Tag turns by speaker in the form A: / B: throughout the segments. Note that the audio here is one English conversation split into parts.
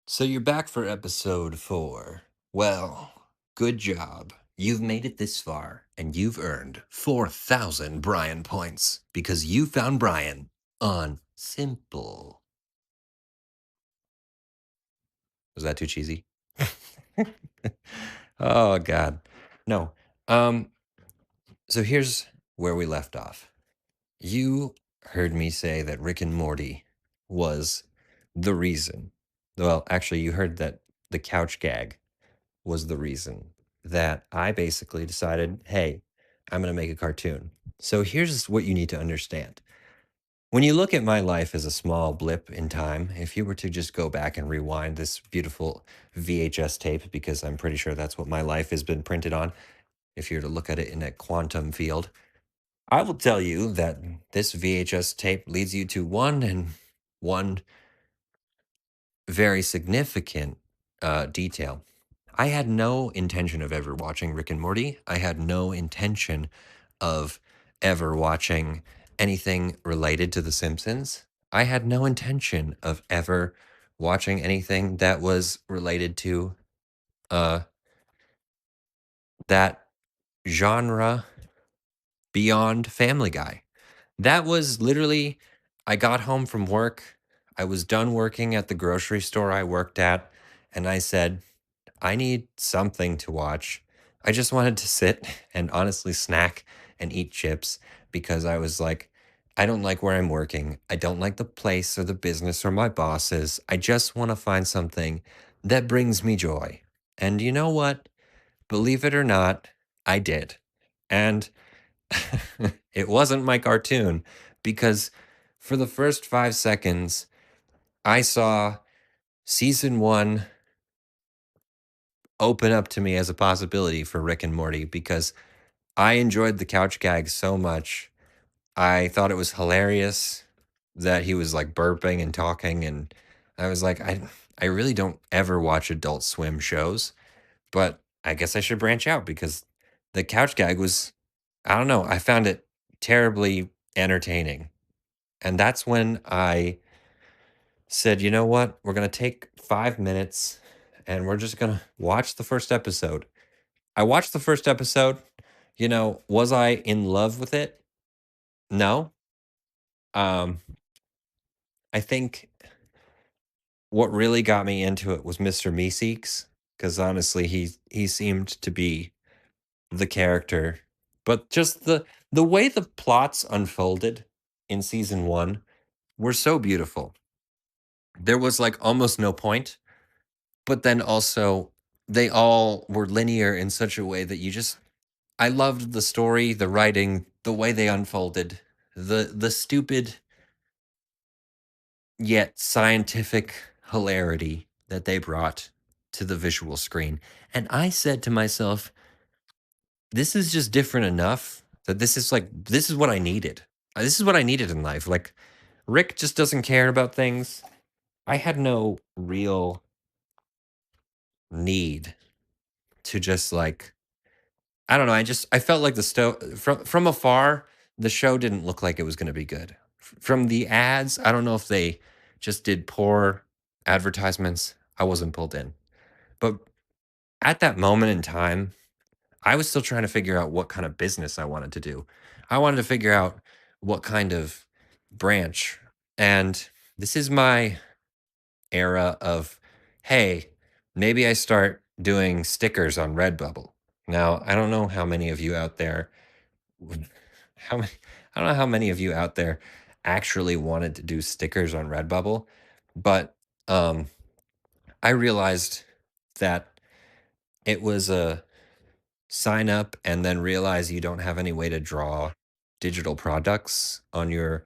A: So you're back for episode 4. Well, good job. You've made it this far, and you've earned 4,000 Bryan points because you found Bryan on Simple. Was that too cheesy? Oh God. No. Um, so here's where we left off. You heard me say that Rick and Morty was the reason. Well, actually, you heard that the couch gag was the reason that I basically decided, hey, I'm going to make a cartoon. So here's what you need to understand. When you look at my life as a small blip in time, if you were to just go back and rewind this beautiful VHS tape, because I'm pretty sure that's what my life has been printed on, if you were to look at it in a quantum field, I will tell you that this VHS tape leads you to one very significant detail. I had no intention of ever watching Rick and Morty. I had no intention of ever watching anything related to The Simpsons. I had no intention of ever watching anything that was related to uh, that genre beyond Family Guy. That was literally, I got home from work. I was done working at the grocery store I worked at, and I said, I need something to watch. I just wanted to sit and honestly snack and eat chips because I was like, I don't like where I'm working. I don't like the place or the business or my bosses. I just want to find something that brings me joy. And you know what? Believe it or not, I did. And it wasn't my cartoon because for the first 5 seconds, I saw season 1 open up to me as a possibility for Rick and Morty because I enjoyed the couch gag so much. I thought it was hilarious that he was like burping and talking, and I was like, I really don't ever watch Adult Swim shows, but I guess I should branch out because the couch gag was, I don't know, I found it terribly entertaining. And that's when I said, you know what? We're going to take 5 minutes and we're just going to watch the first episode. I watched the first episode. Was I in love with it? No. Um, I think what really got me into it was Mr. Meeseeks, because honestly, he seemed to be the character. But just the way the plots unfolded in season 1 were so beautiful. There was like almost no point, but then also they all were linear in such a way that I loved the story, the writing, the way they unfolded, the stupid yet scientific hilarity that they brought to the visual screen. And I said to myself, this is just different enough that this is what I needed. This is what I needed in life. Like Rick just doesn't care about things. I had no real need to just like, I don't know. I felt like from afar, the show didn't look like it was going to be good. From the ads, I don't know if they just did poor advertisements. I wasn't pulled in. But at that moment in time, I was still trying to figure out what kind of business I wanted to do. I wanted to figure out what kind of branch. And this is my era of, hey, maybe I start doing stickers on Redbubble. Now, I don't know how many of you out there how many, I don't know how many of you out there actually wanted to do stickers on Redbubble, but um I realized that it was a sign up and then realize you don't have any way to draw digital products on your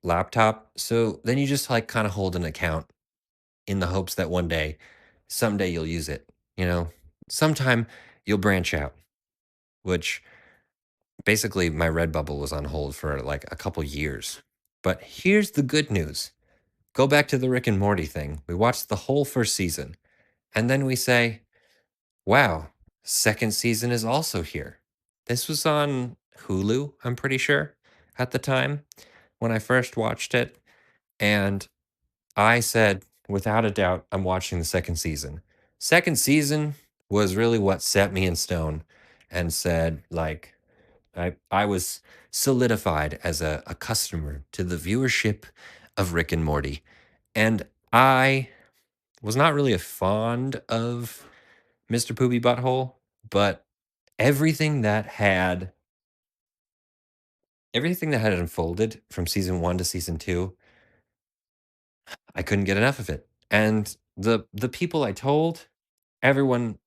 A: laptop. So then you just like kind of hold an account in the hopes that someday you'll use it, you know. Sometime you'll branch out, which basically my Redbubble was on hold for like a couple years. But here's the good news. Go back to the Rick and Morty thing. We watched the whole first season and then we say, wow, second season is also here. This was on Hulu, I'm pretty sure, at the time when I first watched it. And I said, without a doubt, I'm watching the second season. Second season was really what set me in stone and said, like, I was solidified as a customer to the viewership of Rick and Morty. And I was not really a fond of Mr. Poopy Butthole, but everything that had everything that had unfolded from season 1 to season 2, I couldn't get enough of it. And the people I told, everyone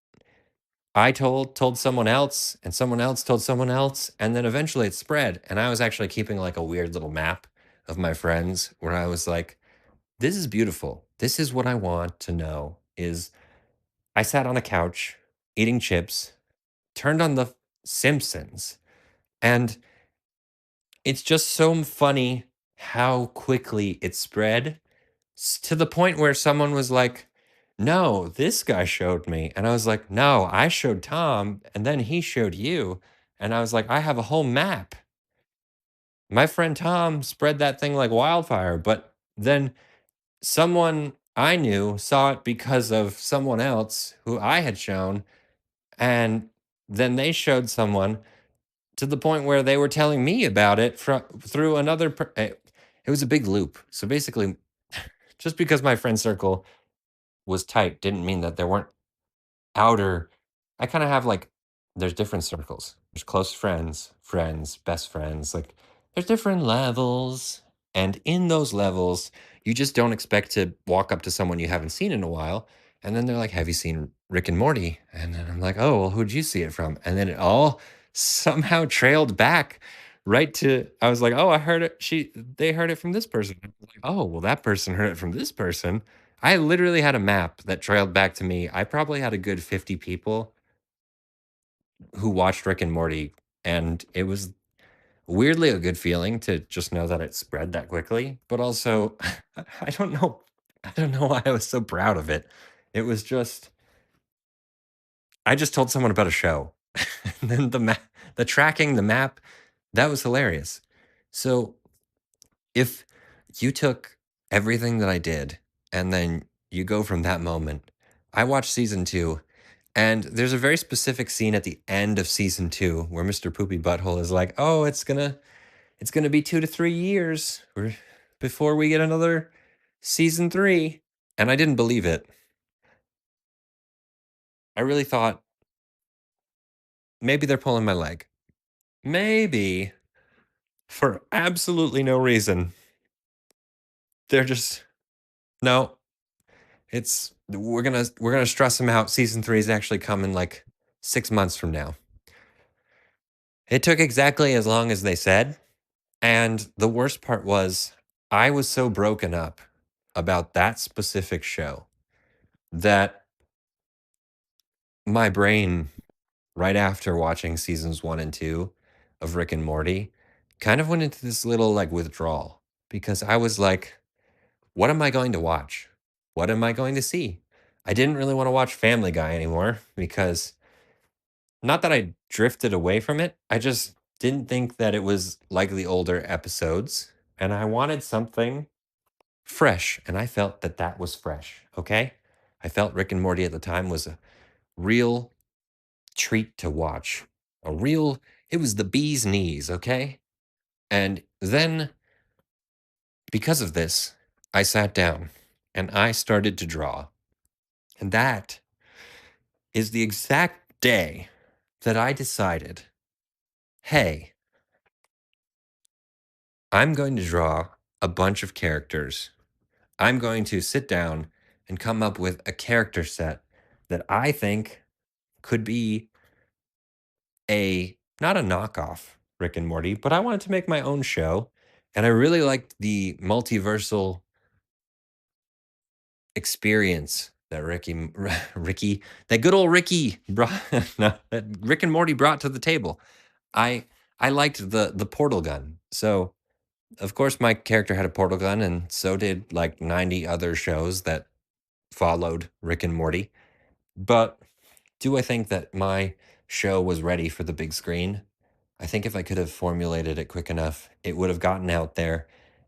A: I told someone else, and someone else told someone else, and then eventually it spread. And I was actually keeping like a weird little map of my friends where I was like, this is beautiful. This is what I want to know is I sat on a couch eating chips, turned on the Simpsons, and it's just so funny how quickly it spread to the point where someone was like, "No, this guy showed me." And I was like, "No, I showed Tom, and then he showed you." And I was like, "I have a whole map." My friend Tom spread that thing like wildfire, but then someone I knew saw it because of someone else who I had shown, and then they showed someone to the point where they were telling me about it through another it was a big loop. So basically, just because my friend circle was tight didn't mean that there weren't outer I kinda have, like there's different circles. There's close friends, friends, best friends, like, there's different levels, and in those levels, you just don't expect to walk up to someone you haven't seen in a while, and then they're like, "Have you seen Rick and Morty?" And then I'm like, "Oh, well, who'd you see it from?" And then it all somehow trailed back right to I was like, "Oh, I heard it they heard it from this person." I'm like, "Oh, well, that person heard it from this person." I literally had a map that trailed back to me. I probably had a good 50 people who watched Rick and Morty, and it was weirdly a good feeling to just know that it spread that quickly, but also I don't know I don't know why I was so proud of it. It was just I just told someone about a show. And then the tracking, the map, that was hilarious. So, if you took everything that I did and then you go from that moment, I watched season 2. And there's a very specific scene at the end of season 2 where Mr. Poopy Butthole is like, "Oh, it's gonna be 2 to 3 years before we get another season 3." And I didn't believe it. I really thought maybe they're pulling my leg. Maybe for absolutely no reason. They're just no, we're gonna stress them out. Season 3 is actually coming like 6 months from now. It took exactly as long as they said. And the worst part was, I was so broken up about that specific show that my brain, right after watching seasons 1 and 2 of Rick and Morty, kind of went into this little like withdrawal because I was like, what am I going to watch? What am I going to see? I didn't really want to watch Family Guy anymore because not that I drifted away from it, I just didn't think that it was like the older episodes. And I wanted something fresh, and I felt that that was fresh, okay? I felt Rick and Morty at the time was a real treat to watch. A real it was the bee's knees, okay? And then because of this, I sat down and I started to draw. And that is the exact day that I decided, "Hey, I'm going to draw a bunch of characters. I'm going to sit down and come up with a character set that I think could be a not a knockoff Rick and Morty, but I wanted to make my own show, and I really liked the multiversal experience that Ricky that good old Ricky brought no, that Rick and Morty brought to the table. I I liked the portal gun. So, of course, my character had a portal gun, and so did, like, 90 other shows that followed Rick and Morty. But do I think that my show was ready for the big screen? I think if I could have formulated it quick enough, it would have gotten out there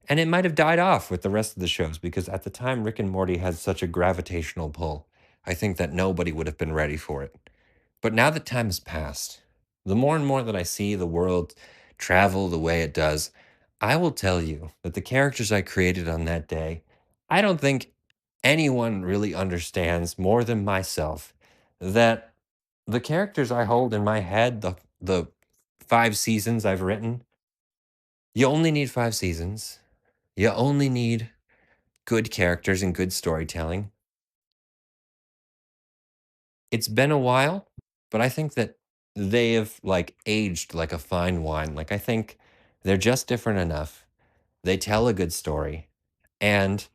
A: And it might have died off with the rest of the shows because at the time, Rick and Morty had such a gravitational pull. I think that nobody would have been ready for it. But now that time has passed, the more and more that I see the world travel the way it does, I will tell you that the characters I created on that day, I don't think anyone really understands more than myself that the characters I hold in my head, the 5 seasons I've written, you only need 5 seasons. You only need good characters and good storytelling. It's been a while, but I think that they have, like, aged like a fine wine. Like, I think they're just different enough. They tell a good story, and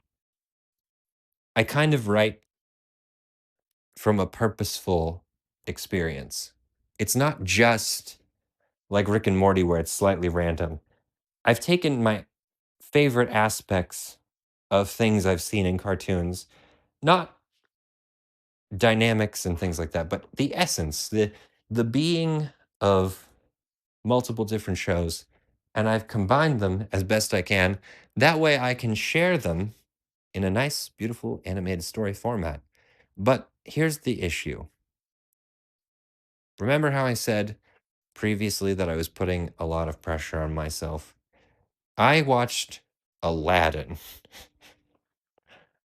A: I kind of write from a purposeful experience. It's not just like Rick and Morty where it's slightly random. I've taken my favorite aspects of things I've seen in cartoons, not dynamics and things like that, but the essence, the being of multiple different shows, and I've combined them as best I can. That way I can share them in a nice, beautiful animated story format. But here's the issue. Remember how I said previously that I was putting a lot of pressure on myself? I watched Aladdin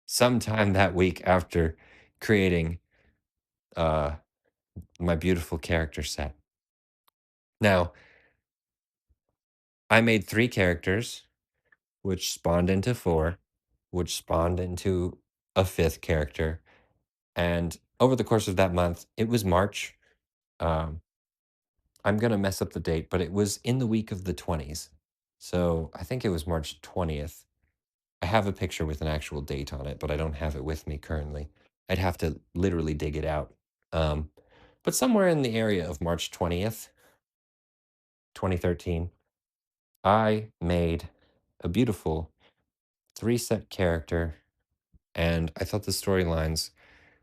A: sometime that week after creating uh, my beautiful character set. Now, I made 3 characters, which spawned into 4, which spawned into a 5th character. And over the course of that month, it was March. Um, I'm going to mess up the date, but it was in the week of the 20s. So I think it was March 20th. I have a picture with an actual date on it, but I don't have it with me currently. I'd have to literally dig it out. Um, but somewhere in the area of March 20th, 2013, I made a beautiful 3 set character, and I thought the storylines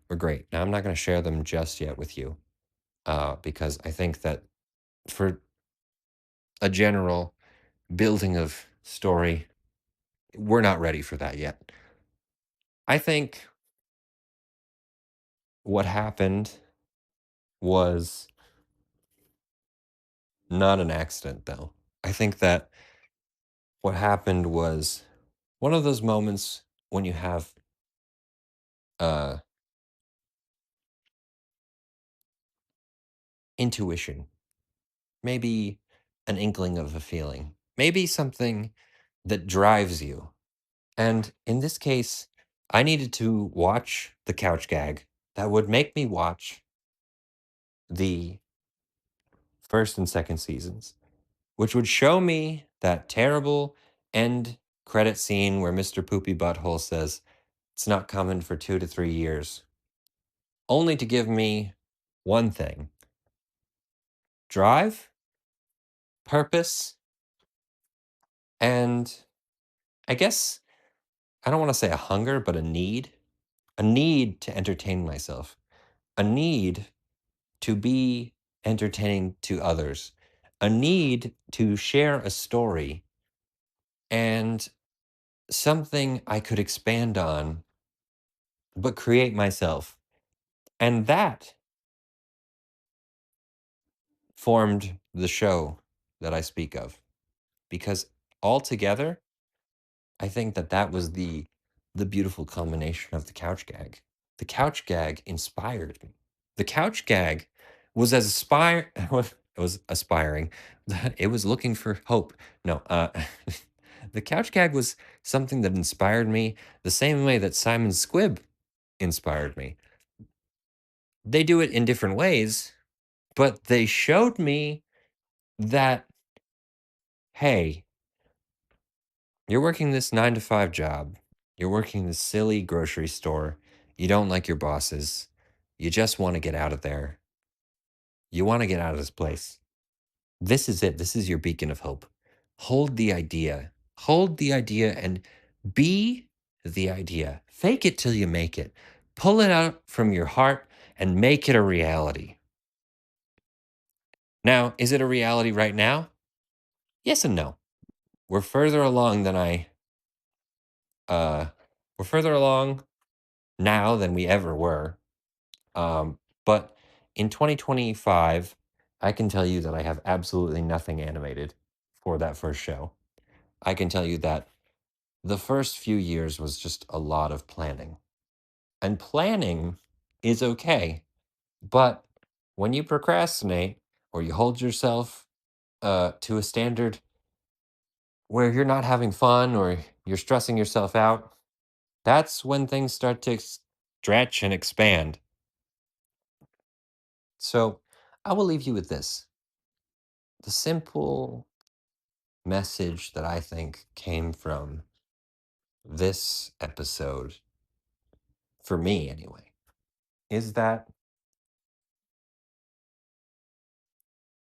A: were great. Now, I'm not going to share them just yet with you because I think that for a general building of story, we're not ready for that yet. I think what happened was not an accident, though. I think that what happened was one of those moments when you have uh, intuition, maybe an inkling of a feeling, maybe something that drives you. And in this case, I needed to watch the couch gag that would make me watch the first and second seasons, which would show me that terrible end credit scene where Mr. Poopy Butthole says, it's not coming for 2 to 3 years, only to give me one thing: drive, purpose, and I guess I don't want to say a hunger, but a need to entertain myself, a need to be entertaining to others, a need to share a story and something I could expand on, but create myself. And that formed the show that I speak of. Because altogether, I think that that was the beautiful combination of the couch gag. The couch gag inspired me. The couch gag was as it was aspiring. It was looking for hope. No, the couch gag was something that inspired me the same way that Simon Squibb inspired me. They do it in different ways, but they showed me that, hey, you're working this 9 to 5 job. You're working this silly grocery store. You don't like your bosses. You just want to get out of there. You want to get out of this place. This is it. This is your beacon of hope. Hold the idea. Hold the idea and be the idea. Fake it till you make it. Pull it out from your heart and make it a reality. Now, is it a reality right now? Yes and no. We're further along than I Uh, we're further along now than we ever were. But in 2025, I can tell you that I have absolutely nothing animated for that first show. I can tell you that the first few years was just a lot of planning. And planning is okay. But when you procrastinate or you hold yourself to a standard where you're not having fun or you're stressing yourself out, that's when things start to stretch and expand. So I will leave you with this. The simple message that I think came from this episode, for me anyway, is that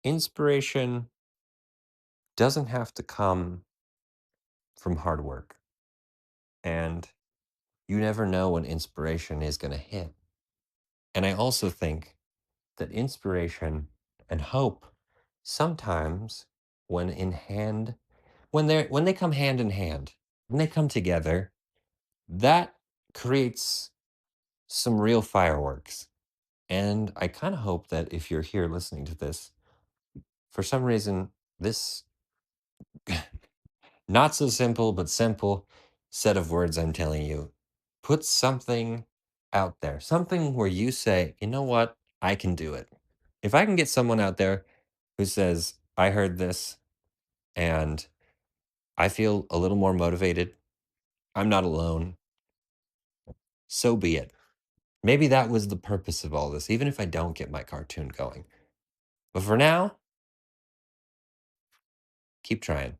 A: inspiration doesn't have to come from hard work. And you never know when inspiration is going to hit. And I also think that inspiration and hope sometimes when in hand when they come hand in hand, when they come together, that creates some real fireworks. And I kind of hope that if you're here listening to this, for some reason, this not so simple, but simple set of words I'm telling you, put something out there, something where you say, you know what, I can do it. If I can get someone out there who says, I heard this and I feel a little more motivated, I'm not alone, so be it. Maybe that was the purpose of all this, even if I don't get my cartoon going. But for now, keep trying.